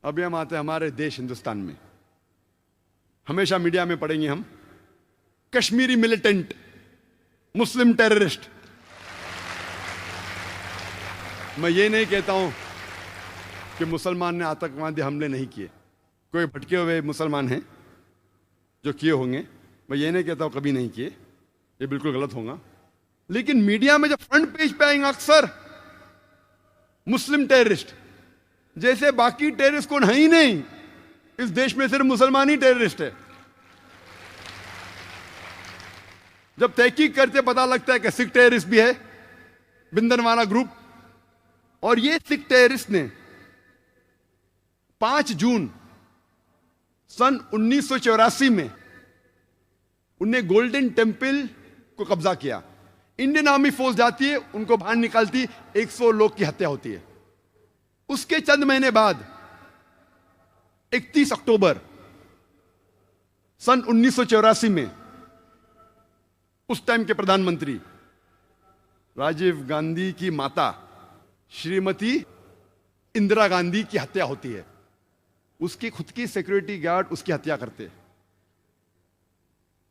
अभी हम आते हैं हमारे देश हिंदुस्तान में। हमेशा मीडिया में पढ़ेंगे हम कश्मीरी मिलिटेंट, मुस्लिम टेररिस्ट। मैं ये नहीं कहता हूं कि मुसलमान ने आतंकवादी हमले नहीं किए। कोई भटके हुए मुसलमान हैं जो किए होंगे, मैं ये नहीं कहता हूं कभी नहीं किए, ये बिल्कुल गलत होगा। लेकिन मीडिया में जब फ्रंट पेज पे आएंगे अक्सर मुस्लिम टेररिस्ट, जैसे बाकी टेररिस्ट कौन है ही नहीं, इस देश में सिर्फ मुसलमान ही टेररिस्ट है। जब तहकीक करते पता लगता है कि सिख टेररिस्ट भी है, बिंदनवाला ग्रुप। और ये सिख टेररिस्ट ने 5 जून सन 1984 में उन्हें गोल्डन टेम्पल को कब्जा किया। इंडियन आर्मी फोर्स जाती है, उनको बाहर निकालती, 100 लोग की हत्या होती है। उसके चंद महीने बाद 31 अक्टूबर सन 1984 में उस टाइम के प्रधानमंत्री राजीव गांधी की माता श्रीमती इंदिरा गांधी की हत्या होती है। उसकी खुद की सिक्योरिटी गार्ड उसकी हत्या करते हैं।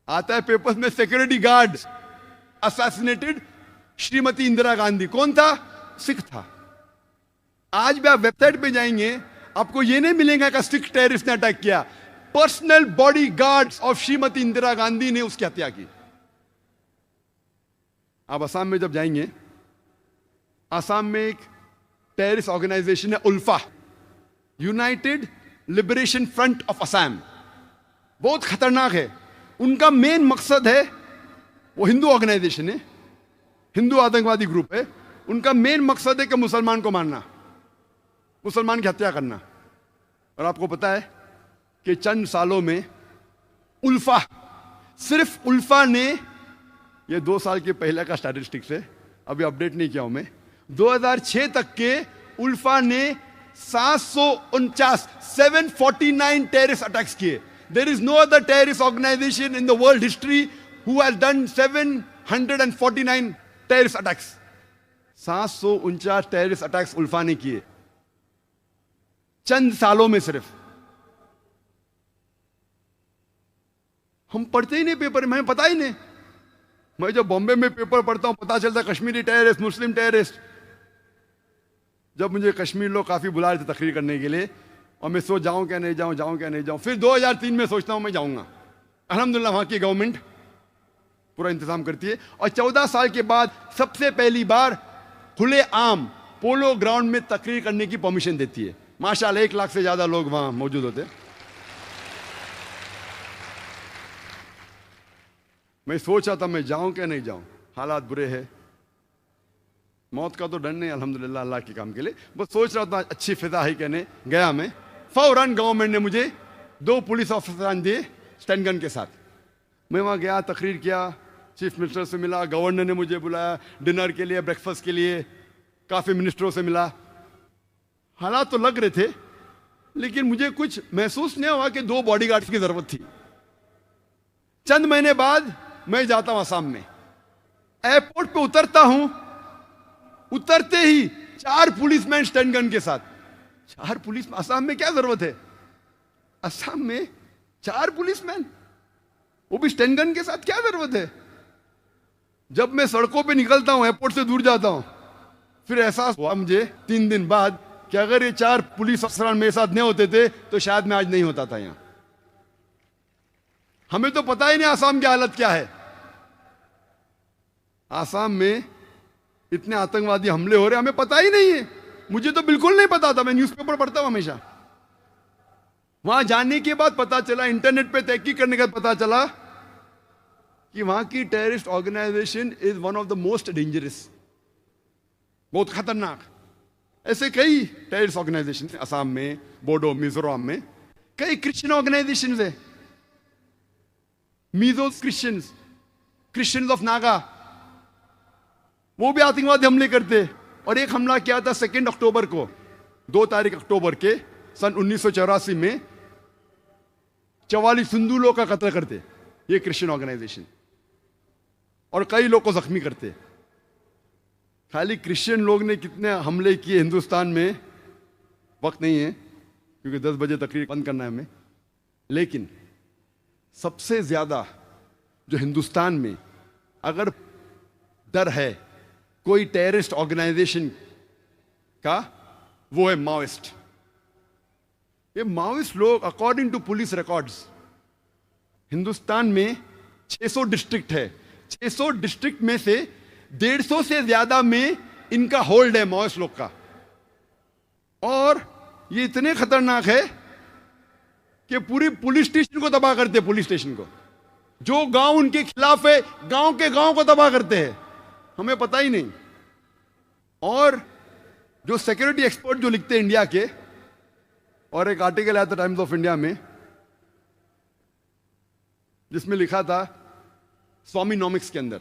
आता है पेपर्स में security guard assassinated Shrimati Indira Gandhi. कौन था? सिख था। आज भी आप वेबसाइट पे जाएंगे, आपको यह नहीं मिलेगा कि सिख टेररिस्ट ने अटैक किया। Personal body guards of Shrimati Indira Gandhi ने उसकी हत्या की। आप असम में जब जाएंगे, असम में एक टेररिस्ट ऑर्गेनाइजेशन है ULFA, united liberation front of Assam. बहुत खतरनाक है। उनका मेन मकसद है, वो हिंदू ऑर्गेनाइजेशन है, हिंदू आतंकवादी ग्रुप है। उनका मेन मकसद है कि मुसलमान को मारना, मुसलमान की हत्या करना। और आपको पता है कि चंद सालों में उल्फा, सिर्फ उल्फा ने, ये 2 साल के पहले का स्टैटिस्टिक्स है, अभी अपडेट नहीं किया हूं मैं, 2006 तक के उल्फा ने 749 टेररिस्ट अटैक्स किए। There is no other terrorist organisation in the world history who has done 749 terrorist attacks. 749 terrorist attacks ULFA ने किए चंद सालों में सिर्फ। हम पढ़ते ही नहीं पेपर में, हमें पता ही नहीं। मैं जब बॉम्बे में पेपर पढ़ता हूं, पता चलता कश्मीरी टेररिस्ट, मुस्लिम टेररिस्ट। जब मुझे कश्मीर लोग काफी बुला रहे थे तकरीर करने के लिए, और मैं सोच जाऊं क्या नहीं जाऊं, जाऊं क्या नहीं जाऊं। फिर 2003 में सोचता हूं मैं जाऊंगा। अल्हम्दुलिल्लाह वहां की गवर्नमेंट पूरा इंतजाम करती है। और 14 साल के बाद सबसे पहली बार खुले आम पोलो ग्राउंड में तकरीर करने की परमिशन देती है। माशाल्लाह 1 लाख से ज्यादा लोग वहां मौजूद होते। मैं सोच रहा था मैं जाऊं क्या नहीं जाऊं, हालात बुरे हैं। मौत का तो डर नहीं अल्हम्दुलिल्लाह अल्लाह के काम के लिए, बस सोच रहा था अच्छी फिजा है कहने गया मैं। फौरन गवर्नमेंट ने मुझे 2 पुलिस ऑफिसर दिए स्टैंड गन के साथ। मैं वहां गया, तकरीर किया, चीफ मिनिस्टर से मिला, गवर्नर ने मुझे बुलाया डिनर के लिए, ब्रेकफास्ट के लिए, काफी मिनिस्टरों से मिला। हालात तो लग रहे थे, लेकिन मुझे कुछ महसूस नहीं हुआ कि 2 बॉडीगार्ड्स की जरूरत थी। चंद महीने बाद मैं जाता हूं असम में, एयरपोर्ट पे उतरता हूं, उतरते ही 4 पुलिसमैन स्टैंड गन के साथ। 4 पुलिस, असम में क्या जरूरत है? असम में 4 पुलिसमैन, वो भी स्टैंड गन के साथ, क्या जरूरत है? जब मैं सड़कों पे निकलता हूं, एयरपोर्ट से दूर जाता हूं, फिर एहसास हुआ मुझे 3 दिन बाद कि अगर ये 4 पुलिस अफसर मेरे साथ नहीं होते थे तो शायद मैं आज नहीं होता था यहां। हमें तो पता ही नहीं असम की हालत क्या है। असम में इतने आतंकवादी हमले हो रहे, हमें पता ही नहीं है। मुझे तो बिल्कुल नहीं पता था, मैं न्यूज़पेपर पढ़ता हूं हमेशा। वहां जाने के बाद पता चला, इंटरनेट पे तहकीक करने के बाद पता चला कि वहां की terrorist organisation is one of the most dangerous, बहुत खतरनाक। ऐसे कई टेररिस्ट ऑर्गेनाइजेशन असम में, बोडो, मिजोरम में कई क्रिश्चियन ऑर्गेनाइजेशन है, Mizo Christians, Christians of Naga, वो भी आतंकवादी हमले करते। और एक हमला किया था 2 अक्टूबर को, 2 तारीख अक्टूबर के सन 1984 में 44 हिंदू लोग का कत्ल करते ये क्रिश्चियन ऑर्गेनाइजेशन, और कई लोग को जख्मी करते। खाली क्रिश्चियन लोग ने कितने हमले किए हिंदुस्तान में वक्त नहीं है, क्योंकि 10 बजे तकरीर बंद करना है हमें। लेकिन सबसे ज्यादा जो हिंदुस्तान में अगर डर है कोई टेररिस्ट ऑर्गेनाइजेशन का, वो है माओइस्ट। ये माओइस्ट लोग according to police records Hindustan में 600 डिस्ट्रिक्ट है, 600 डिस्ट्रिक्ट में से 150 से ज्यादा में इनका होल्ड है माओइस्ट लोग का। और ये इतने खतरनाक है कि पूरी पुलिस स्टेशन को तबाह करते हैं। पुलिस स्टेशन को, जो गांव उनके खिलाफ है, गांव के गांव को तबाह करते हैं, हमें पता ही नहीं। और जो सिक्योरिटी एक्सपर्ट जो लिखते हैं इंडिया के, और एक आर्टिकल आया था टाइम्स ऑफ इंडिया में जिसमें लिखा था स्वामीनॉमिक्स के अंदर,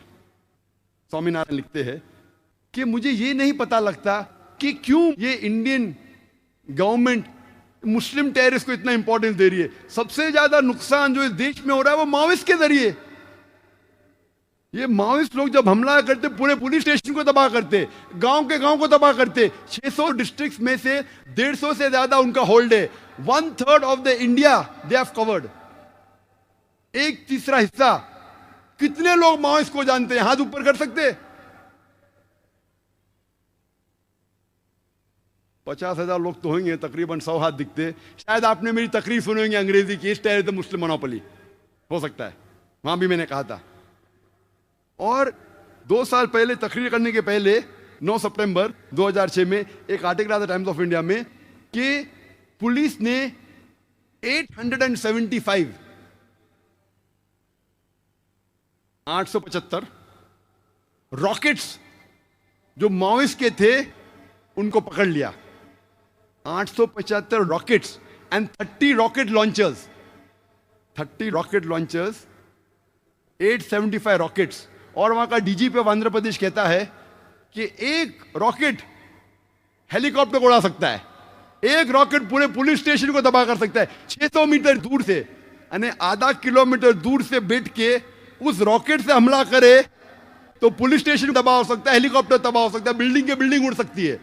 स्वामीनारायण लिखते हैं कि मुझे ये नहीं पता लगता कि क्यों ये इंडियन गवर्नमेंट मुस्लिम टेररिस्ट को इतना इंपॉर्टेंस दे रही है। सबसे ज्यादा नुकसान जो इस देश में हो रहा है वो माओइस्ट के जरिए। ये माओइस्ट लोग जब हमला करते पूरे पुलिस स्टेशन को तबाह करते, गांव के गांव को तबाह करते। 600 डिस्ट्रिक्ट्स में से 150 से ज्यादा उनका होल्ड है। 1/3 of the India they have covered. 1/3 हिस्सा। कितने लोग माओइस्ट को जानते हैं? हाथ ऊपर कर सकते? 50,000 लोग तो होंगे, तकरीबन 100 हाथ दिखते। शायद आपने मेरी तकरीर सुनी होंगी अंग्रेजी की, टेररिज्म मुस्लिम मोनोपोली, हो सकता है वहां भी मैंने कहा था। और 2 साल पहले तकरीर करने के पहले 9 सितंबर 2006 में एक आर्टिकल आया था टाइम्स ऑफ इंडिया में कि पुलिस ने 875 रॉकेट्स जो माओइस्ट के थे उनको पकड़ लिया। 875 rockets and 30 rocket launchers, 30 rocket launchers, 875 rockets. और वहां का डीजीपी ऑफ आंध्र प्रदेश कहता है कि एक रॉकेट हेलीकॉप्टर को उड़ा सकता है, एक रॉकेट पूरे पुलिस स्टेशन को तबाह कर सकता है। 600 मीटर दूर से, यानी आधा किलोमीटर दूर से बैठ के उस रॉकेट से हमला करे तो पुलिस स्टेशन तबाह हो सकता है, हेलीकॉप्टर तबाह हो सकता है, बिल्डिंग के बिल्डिंग उड़ सकती है।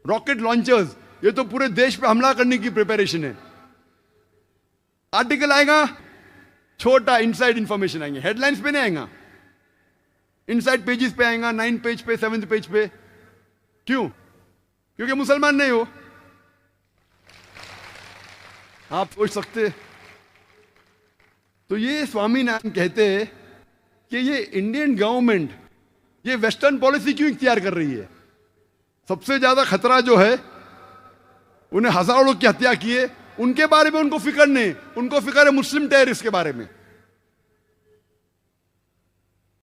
रॉकेट लॉन्चर्स, ये तो पूरे देश पे हमला करने की प्रिपरेशन है। आर्टिकल आएगा, छोटा इनसाइड इंफॉर्मेशन आएंगे, हेडलाइंस पे नहीं आएगा, इनसाइड पेजेस पे आएगा, 9 पेज पे, 7 पेज पे। क्यों? क्योंकि मुसलमान नहीं हो। आप सोच सकते। तो ये स्वामीनाथन कहते हैं कि ये इंडियन गवर्नमेंट ये वेस्टर्न पॉलिसी क्यों इख्तियार कर रही है? सबसे ज्यादा खतरा जो है, उन्हें हजारों लोग की हत्या की है, उनके बारे में उनको फिक्र नहीं, उनको फिक्र है मुस्लिम टेररिस्ट के बारे में।